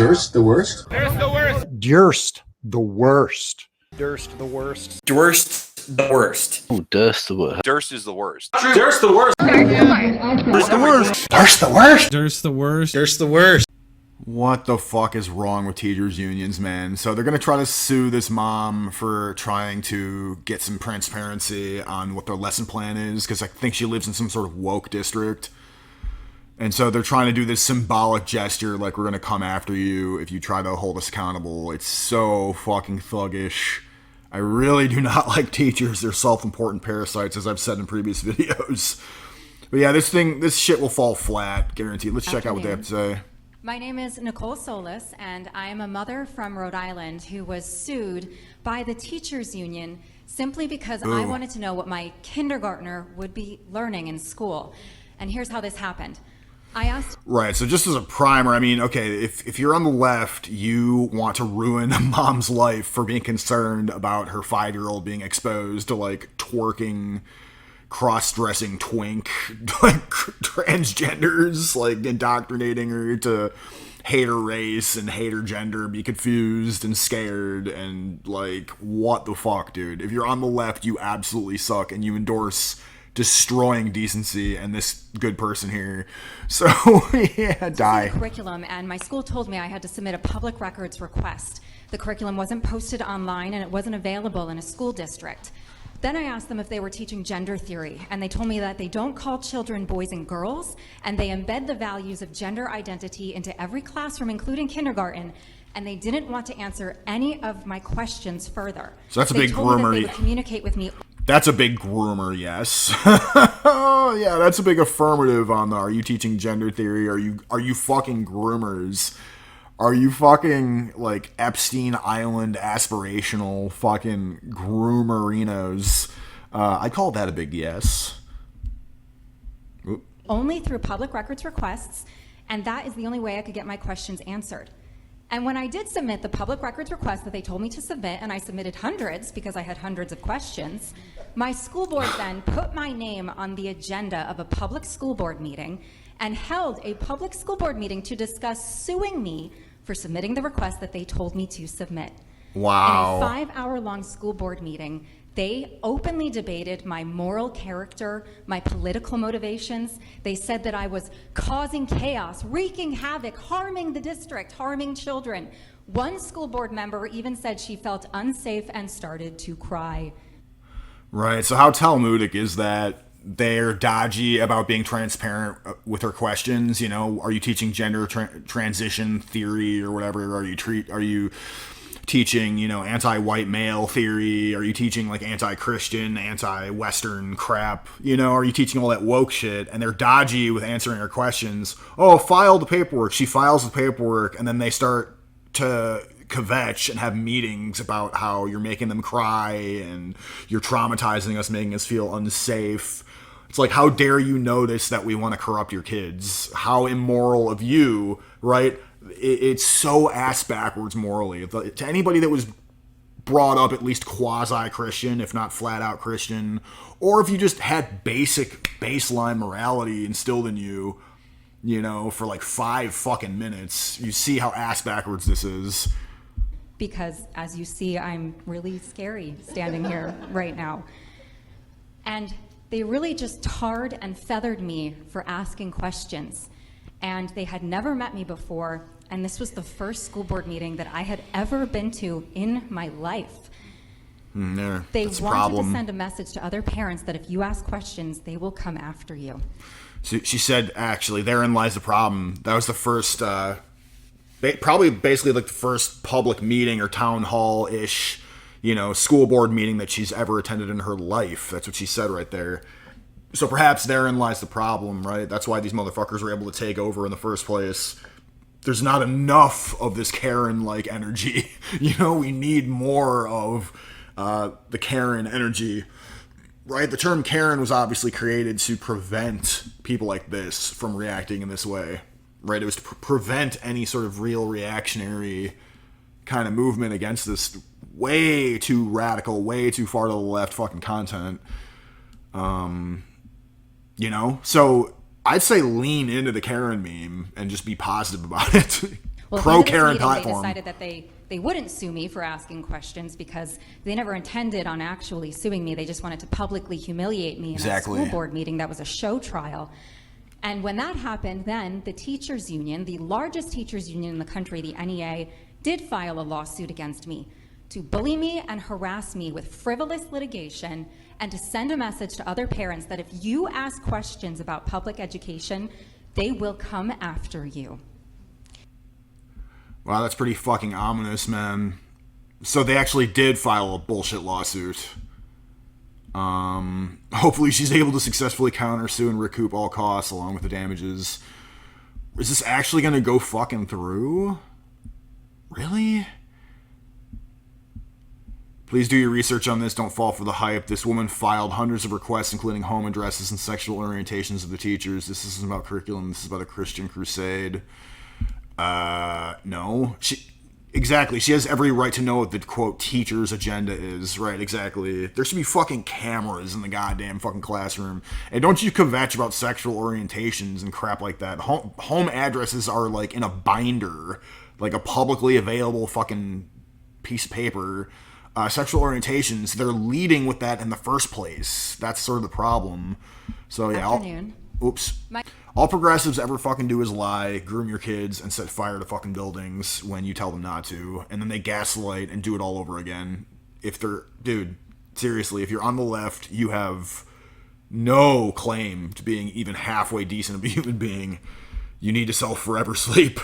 Durst the worst? Durst the worst. Durst the worst. Durst the worst. Durst the worst. Oh, Durst the worst. Durst is the worst. Durst the worst. Durst the worst. Durst the worst? Durst the worst. Durst the worst. What the fuck is wrong with teachers' unions, man? So they're going to try to sue this mom for trying to get some transparency on what their lesson plan is, because I think she lives in some sort of woke district. And so they're trying to do this symbolic gesture, like we're going to come after you if you try to hold us accountable. It's so fucking thuggish. I really do not like teachers. They're self-important parasites, as I've said in previous videos. But yeah, this shit will fall flat, guaranteed. Let's check out what they have to say. My name is Nicole Solis, and I am a mother from Rhode Island who was sued by the teachers union simply because I wanted to know what my kindergartner would be learning in school. And here's how this happened. I asked... Right, so just as a primer, I mean, okay, if you're on the left, you want to ruin a mom's life for being concerned about her 5-year-old being exposed to, like, twerking, cross-dressing twink, like, transgenders, like, indoctrinating her to hate her race and hate her gender, be confused and scared, and, like, what the fuck, dude? If you're on the left, you absolutely suck, and you endorse destroying decency and this good person here. So, yeah, die. Curriculum, and my school told me I had to submit a public records request. The curriculum wasn't posted online, and it wasn't available in a school district. Then I asked them if they were teaching gender theory, and they told me that they don't call children boys and girls, and they embed the values of gender identity into every classroom, including kindergarten, and they didn't want to answer any of my questions further. So that's a big groomer. They would communicate with me. That's a big groomer, yes. Yeah, that's a big affirmative on the, are you teaching gender theory? Are you fucking groomers? Are you fucking, like, Epstein Island aspirational fucking groomerinos? I call that a big yes. Oop. Only through public records requests, and that is the only way I could get my questions answered. And when I did submit the public records request that they told me to submit, and I submitted hundreds because I had hundreds of questions, my school board then put my name on the agenda of a public school board meeting and held a public school board meeting to discuss suing me for submitting the request that they told me to submit. Wow. In a 5-hour-long school board meeting, they openly debated my moral character, my political motivations. They said that I was causing chaos, wreaking havoc, harming the district, harming children. One school board member even said she felt unsafe and started to cry. Right, so how Talmudic is that? They're dodgy about being transparent with her questions, you know? Are you teaching gender transition theory or whatever? Are you teaching, you know, anti-white male theory? Are you teaching, like, anti-Christian, anti-Western crap? You know, are you teaching all that woke shit? And they're dodgy with answering her questions. Oh, file the paperwork. She files the paperwork, and then they start to kvetch and have meetings about how you're making them cry and you're traumatizing us, making us feel unsafe. It's like, how dare you notice that we want to corrupt your kids? How immoral of you, right? It's so ass backwards morally. To anybody that was brought up at least quasi-Christian, if not flat-out Christian, or if you just had basic baseline morality instilled in you, you know, for like 5 fucking minutes, you see how ass backwards this is. Because, as you see, I'm really scary standing here right now. And they really just tarred and feathered me for asking questions. And they had never met me before, and this was the first school board meeting that I had ever been to in my life. They wanted to send a message to other parents that if you ask questions, they will come after you. So she said, actually, therein lies the problem. That was the first, probably basically like the first public meeting or town hall-ish, you know, school board meeting that she's ever attended in her life. That's what she said right there. So perhaps therein lies the problem, right? That's why these motherfuckers were able to take over in the first place. There's not enough of this Karen-like energy. You know, we need more of the Karen energy, right? The term Karen was obviously created to prevent people like this from reacting in this way, right? It was to prevent any sort of real reactionary kind of movement against this way too radical, way too far to the left fucking content. You know? So I'd say lean into the Karen meme and just be positive about it. Well, at the end of this pro-Karen meeting, platform. They decided that they wouldn't sue me for asking questions because they never intended on actually suing me. They just wanted to publicly humiliate me in Exactly. a school board meeting that was a show trial. And when that happened, then the teachers union, the largest teachers union in the country, the NEA, did file a lawsuit against me to bully me and harass me with frivolous litigation and to send a message to other parents that if you ask questions about public education, they will come after you. Wow, that's pretty fucking ominous, man. So they actually did file a bullshit lawsuit. Hopefully she's able to successfully countersue and recoup all costs along with the damages. Is this actually gonna go fucking through? Really? Please do your research on this. Don't fall for the hype. This woman filed hundreds of requests, including home addresses and sexual orientations of the teachers. This isn't about curriculum. This is about a Christian crusade. No. Exactly. She has every right to know what the, quote, teacher's agenda is. Right, exactly. There should be fucking cameras in the goddamn fucking classroom. And don't you kvetch about sexual orientations and crap like that. Home addresses are, like, in a binder. Like a publicly available fucking piece of paper. Sexual orientations, they're leading with that in the first place. That's sort of the problem. So, yeah. Afternoon. All progressives ever fucking do is lie, groom your kids, and set fire to fucking buildings when you tell them not to. And then they gaslight and do it all over again. Dude, seriously, if you're on the left, you have no claim to being even halfway decent of a human being. You need to sell forever sleep.